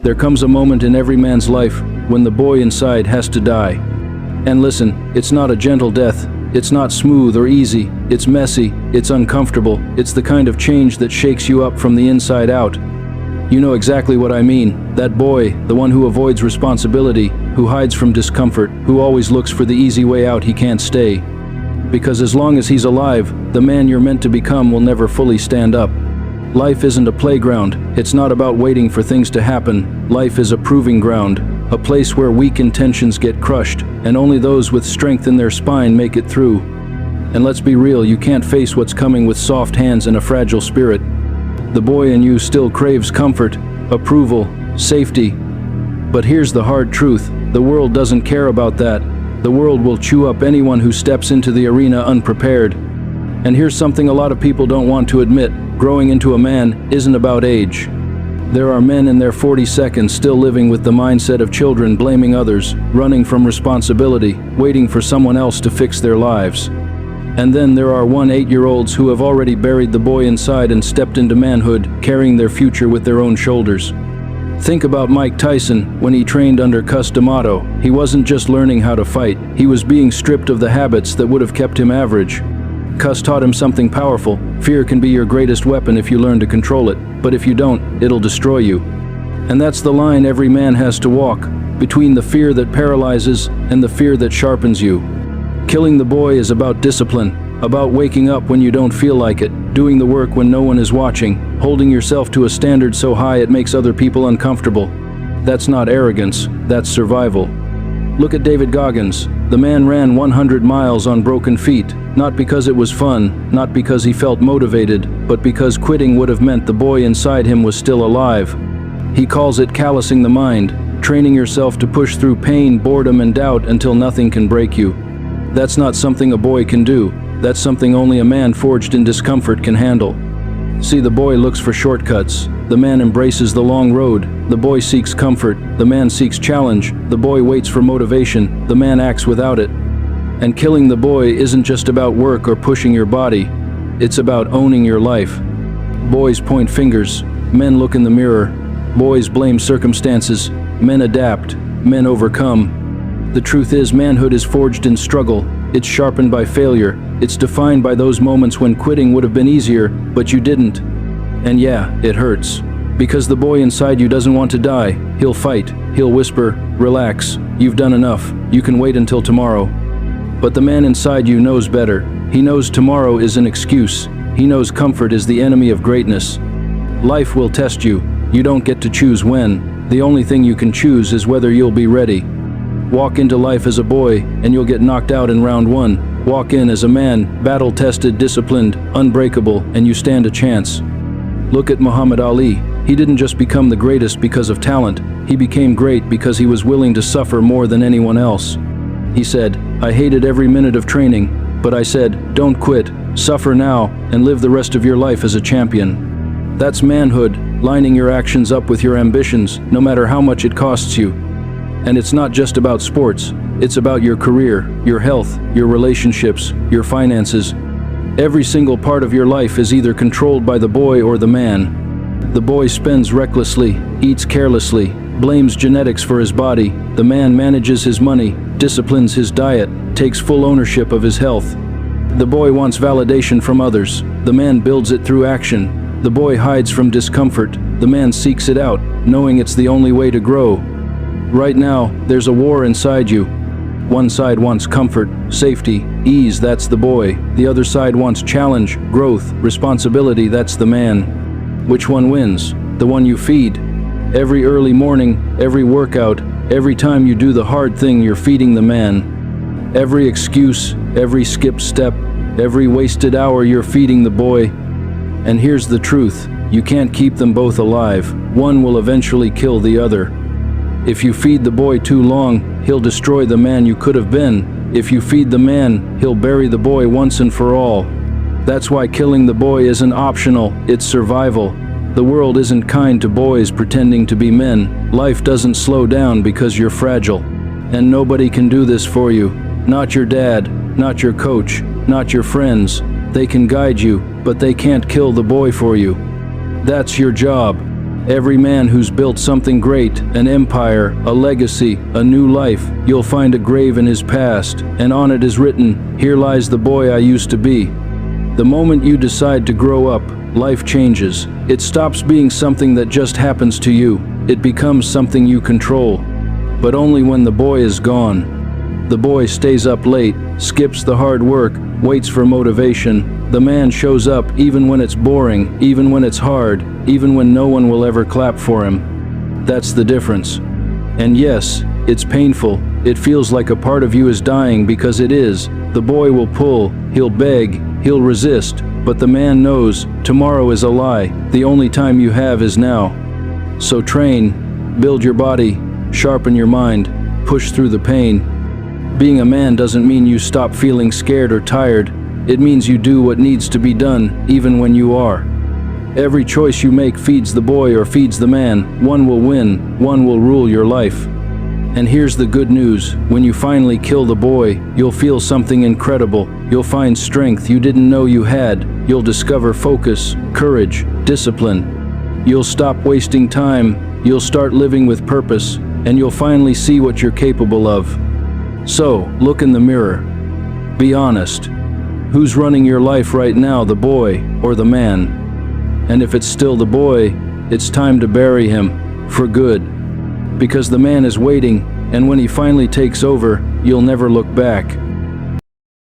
There comes a moment in every man's life when the boy inside has to die. And listen, it's not a gentle death. It's not smooth or easy. It's messy. It's uncomfortable. It's the kind of change that shakes you up from the inside out. You know exactly what I mean. That boy, the one who avoids responsibility, who hides from discomfort, who always looks for the easy way out he can't stay. Because as long as he's alive, the man you're meant to become will never fully stand up. Life isn't a playground. It's not about waiting for things to happen. Life is a proving ground, a place where weak intentions get crushed, and only those with strength in their spine make it through. And let's be real, you can't face what's coming with soft hands and a fragile spirit. The boy in you still craves comfort, approval, safety. But here's the hard truth. The world doesn't care about that. The world will chew up anyone who steps into the arena unprepared. And here's something a lot of people don't want to admit. Growing into a man isn't about age. There are men in their 42nds still living with the mindset of children, blaming others, running from responsibility, waiting for someone else to fix their lives. And then there are 8-year-olds who have already buried the boy inside and stepped into manhood, carrying their future with their own shoulders. Think about Mike Tyson when he trained under Cus D'Amato. He wasn't just learning how to fight, he was being stripped of the habits that would have kept him average. Cus taught him something powerful. Fear can be your greatest weapon if you learn to control it, but if you don't, it'll destroy you. And that's the line every man has to walk, between the fear that paralyzes and the fear that sharpens you. Killing the boy is about discipline, about waking up when you don't feel like it, doing the work when no one is watching, holding yourself to a standard so high it makes other people uncomfortable. That's not arrogance, that's survival. Look at David Goggins. The man ran 100 miles on broken feet, not because it was fun, not because he felt motivated, but because quitting would have meant the boy inside him was still alive. He calls it callousing the mind, training yourself to push through pain, boredom, and doubt until nothing can break you. That's not something a boy can do. That's something only a man forged in discomfort can handle. See, the boy looks for shortcuts. The man embraces the long road. The boy seeks comfort. The man seeks challenge. The boy waits for motivation. The man acts without it. And killing the boy isn't just about work or pushing your body. It's about owning your life. Boys point fingers. Men look in the mirror. Boys blame circumstances. Men adapt. Men overcome. The truth is, manhood is forged in struggle. It's sharpened by failure. It's defined by those moments when quitting would have been easier, but you didn't. And yeah, it hurts. Because the boy inside you doesn't want to die. He'll fight. He'll whisper, "Relax. You've done enough. You can wait until tomorrow." But the man inside you knows better. He knows tomorrow is an excuse. He knows comfort is the enemy of greatness. Life will test you. You don't get to choose when. The only thing you can choose is whether you'll be ready. Walk into life as a boy, and you'll get knocked out in round 1. Walk in as a man, battle-tested, disciplined, unbreakable, and you stand a chance. Look at Muhammad Ali. He didn't just become the greatest because of talent. He became great because he was willing to suffer more than anyone else. He said, "I hated every minute of training, but I said, don't quit, suffer now, and live the rest of your life as a champion." That's manhood, lining your actions up with your ambitions, no matter how much it costs you. And it's not just about sports. It's about your career, your health, your relationships, your finances. Every single part of your life is either controlled by the boy or the man. The boy spends recklessly, eats carelessly, blames genetics for his body. The man manages his money, disciplines his diet, takes full ownership of his health. The boy wants validation from others. The man builds it through action. The boy hides from discomfort. The man seeks it out, knowing it's the only way to grow. Right now, there's a war inside you. One side wants comfort, safety, ease, that's the boy. The other side wants challenge, growth, responsibility, that's the man. Which one wins? The one you feed. Every early morning, every workout, every time you do the hard thing, you're feeding the man. Every excuse, every skipped step, every wasted hour, you're feeding the boy. And here's the truth, you can't keep them both alive. One will eventually kill the other. If you feed the boy too long, he'll destroy the man you could have been. If you feed the man, he'll bury the boy once and for all. That's why killing the boy isn't optional, it's survival. The world isn't kind to boys pretending to be men. Life doesn't slow down because you're fragile. And nobody can do this for you. Not your dad, not your coach, not your friends. They can guide you, but they can't kill the boy for you. That's your job. Every man who's built something great, an empire, a legacy, a new life, you'll find a grave in his past, and on it is written, "Here lies the boy I used to be." The moment you decide to grow up, life changes. It stops being something that just happens to you. It becomes something you control. But only when the boy is gone. The boy stays up late, skips the hard work, waits for motivation. The man shows up even when it's boring, even when it's hard, even when no one will ever clap for him. That's the difference. And yes, it's painful. It feels like a part of you is dying, because it is. The boy will pull, he'll beg, he'll resist, but the man knows tomorrow is a lie. The only time you have is now. So train, build your body, sharpen your mind, push through the pain. Being a man doesn't mean you stop feeling scared or tired. It means you do what needs to be done, even when you are. Every choice you make feeds the boy or feeds the man. One will win, one will rule your life. And here's the good news. When you finally kill the boy, you'll feel something incredible. You'll find strength you didn't know you had. You'll discover focus, courage, discipline. You'll stop wasting time. You'll start living with purpose, and you'll finally see what you're capable of. So, look in the mirror. Be honest. Who's running your life right now, the boy or the man? And if it's still the boy, it's time to bury him, for good. Because the man is waiting, and when he finally takes over, you'll never look back.